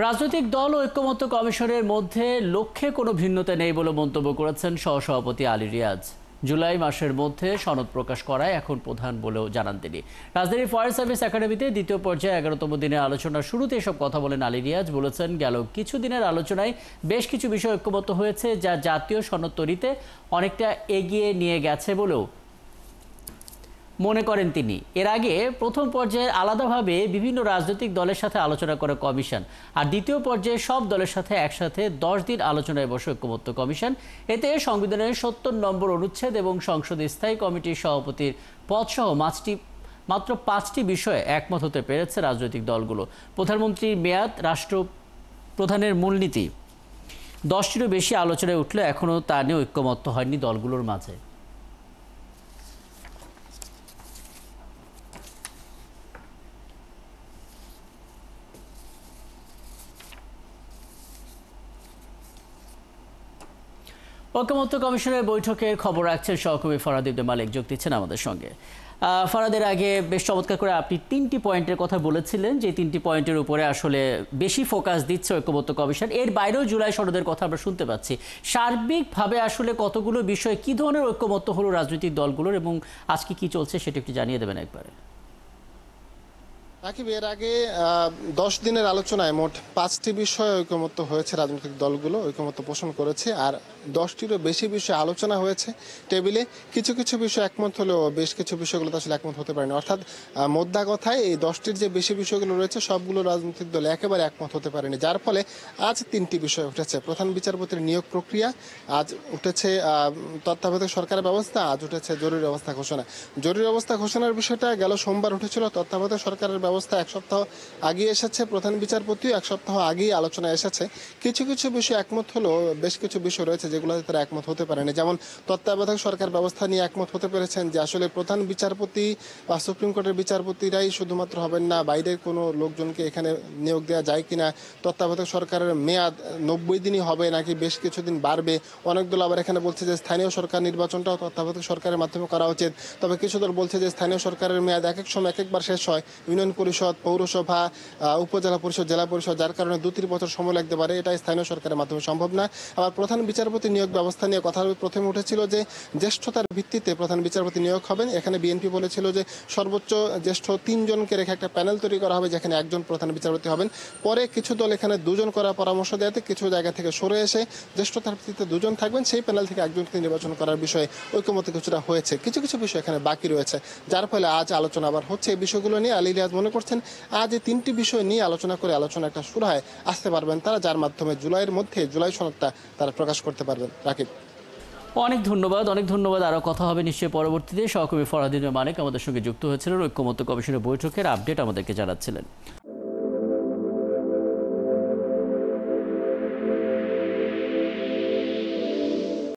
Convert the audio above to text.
রাজনৈতিক দল ও ঐক্যমত্য কমিশনের মধ্যে লক্ষ্যে কোনো ভিন্নতা নেই বলে মন্তব্য করেছেন সহসভাপতি আলী রিয়াজ। জুলাই মাসের মধ্যে সনদ প্রকাশ করায় এখন প্রধান বলেও জানান তিনি। রাজধানীর ফায়ার সার্ভিস একাডেমিতে দ্বিতীয় পর্যায়ে ১১তম দিনের আলোচনার শুরুতে এসব কথা বলেন আলী রিয়াজ। বলেছেন, গেল কিছু দিনের আলোচনায় বেশ কিছু বিষয় ঐক্যমত্য হয়েছে, যা জাতীয় সনদ তৈরিতে অনেকটা এগিয়ে নিয়ে গেছে বলেও মনে করেন তিনি। এর আগে প্রথম পর্যায়ে আলাদাভাবে বিভিন্ন রাজনৈতিক দলের সাথে আলোচনা করে কমিশন, আর দ্বিতীয় পর্যায়ে সব দলের সাথে একসাথে ১০ দিন আলোচনায় বসে ঐক্যমত্য কমিশন। এতে সংবিধানের ৭০ নম্বর অনুচ্ছেদ এবং সংসদ স্থায়ী কমিটির সভাপতির পদসহ মাত্র ৫টি বিষয়ে একমত হতে পেরেছে রাজনৈতিক দলগুলো। প্রধানমন্ত্রীর মেয়াদ, রাষ্ট্রপ্রধানের মূলনীতি, ১০টিরও বেশি আলোচনায় উঠলে এখনও তা নিয়ে ঐক্যমত্য হয়নি দলগুলোর মাঝে। ঐক্যমত্য কমিশনের বৈঠকের খবর রাখছেন সহকর্মী ফরহাদ ইবনে মালিক, যোগ দিচ্ছেন আমাদের সঙ্গে। ফরহাদের আগে বেশ চমৎকার করে আপনি ৩টি পয়েন্টের কথা বলেছিলেন, যে ৩টি পয়েন্টের উপরে আসলে বেশি ফোকাস দিচ্ছে ঐক্যমত্য কমিশন। এর বাইরেও জুলাই সনদের কথা আমরা শুনতে পাচ্ছি। সার্বিকভাবে আসলে কতগুলো বিষয়ে কী ধরনের ঐক্যমত্য হলো রাজনৈতিক দলগুলোর, এবং আজকে কি চলছে সেটা একটু জানিয়ে দেবেন একবারে। রাকিব, এর আগে ১০ দিনের আলোচনায় মোট ৫টি বিষয়ে ঐকমত্য হয়েছে, রাজনৈতিক দলগুলো ঐকমত্য পোষণ করেছে, আর ১০টিরও বেশি বিষয়ে আলোচনা হয়েছে টেবিলে। কিছু কিছু বিষয় একমত হলেও বেশ কিছু বিষয়গুলো তো আসলে একমত হতে পারেনি। অর্থাৎ মোদ্দা কথায় এই 10টির যে বেশি বিষয়গুলো রয়েছে সবগুলো রাজনৈতিক দল একেবারে একমত হতে পারেনি, যার ফলে আজ 3টি বিষয় উঠেছে। প্রধান বিচারপতির নিয়োগ প্রক্রিয়া, আজ উঠেছে তত্ত্বাবধায়ক সরকারের ব্যবস্থা, আজ উঠেছে জরুরি অবস্থা ঘোষণা। জরুরি অবস্থা ঘোষণার বিষয়টা গেল সোমবার উঠেছিল, তত্ত্বাবধায়ক সরকারের ব্যবস্থা 1 সপ্তাহ আগে এসেছে, প্রধান বিচারপতিও 1 সপ্তাহ আগেই আলোচনায় এসেছে। কিছু কিছু বিষয় একমত হলেও বেশ কিছু বিষয় রয়েছে যেগুলোতে তারা একমত হতে পারেনি। যেমন তত্ত্বাবধায়ক সরকার ব্যবস্থা নিয়ে একমত হতে পেরেছেন যে আসলে প্রধান বিচারপতি বা সুপ্রিম কোর্টের বিচারপতিরাই শুধুমাত্র হবেন না, বাইরের কোনো লোকজনকে এখানে নিয়োগ দেওয়া যায় কিনা, তত্ত্বাবধায়ক সরকারের মেয়াদ 90 দিনই হবে নাকি বেশ কিছুদিন বাড়বে। অনেক দল আবার এখানে বলছে যে স্থানীয় সরকার নির্বাচনটাও তত্ত্বাবধায়ক সরকারের মাধ্যমে করা উচিত। তবে কিছু দল বলছে যে স্থানীয় সরকারের মেয়াদ এক এক সময় এক একবার শেষ হয়, ইউনিয়ন পরিষদ, পৌরসভা, উপজেলা পরিষদ, জেলা পরিষদ, যার কারণে 2-3 বছর সময় লাগতে পারে, এটা স্থানীয় সরকারের মাধ্যমে সম্ভব না। আবার প্রধান বিচারপতি নিয়োগ ব্যবস্থা নিয়ে কথা প্রথমে উঠেছিল যে জ্যেষ্ঠতার ভিত্তিতে প্রধান বিচারপতি নিয়োগ হবেন। এখানে বিএনপি বলেছিল যে সর্বোচ্চ জ্যেষ্ঠ 3 জনকে রেখে একটা প্যানেল তৈরি করা হবে, যেখানে একজন প্রধান বিচারপতি হবেন। পরে কিছু দল এখানে 2 জন করার পরামর্শ দেওয়াতে কিছু জায়গা থেকে সরে এসে জ্যেষ্ঠতার ভিত্তিতে 2 জন থাকবেন, সেই প্যানেল থেকে একজনকে নির্বাচন করার বিষয়ে ঐকমত্য কিছুটা হয়েছে। কিছু কিছু বিষয় এখানে বাকি রয়েছে, যার ফলে আজ আলোচনা আবার হচ্ছে এই বিষয়গুলো নিয়ে। আলী রিয়াজ মনে করছেন আজ এই 3টি বিষয় নিয়ে আলোচনা করে আলোচনা একটা সুরায় আসতে পারবেন তারা, যার মাধ্যমে জুলাইয়ের মধ্যে জুলাই সনদটা তারা প্রকাশ করতে পারবেন। রাকিব, অনেক ধন্যবাদ। আরও কথা হবে নিশ্চয়ই পরবর্তীতে। সহকর্মী ফরহাদ ইবনে মালিক আমাদের সঙ্গে যুক্ত হয়েছিলেন, ঐক্যমত্য কমিশনের বৈঠকের আপডেট আমাদেরকে জানাচ্ছিলেন।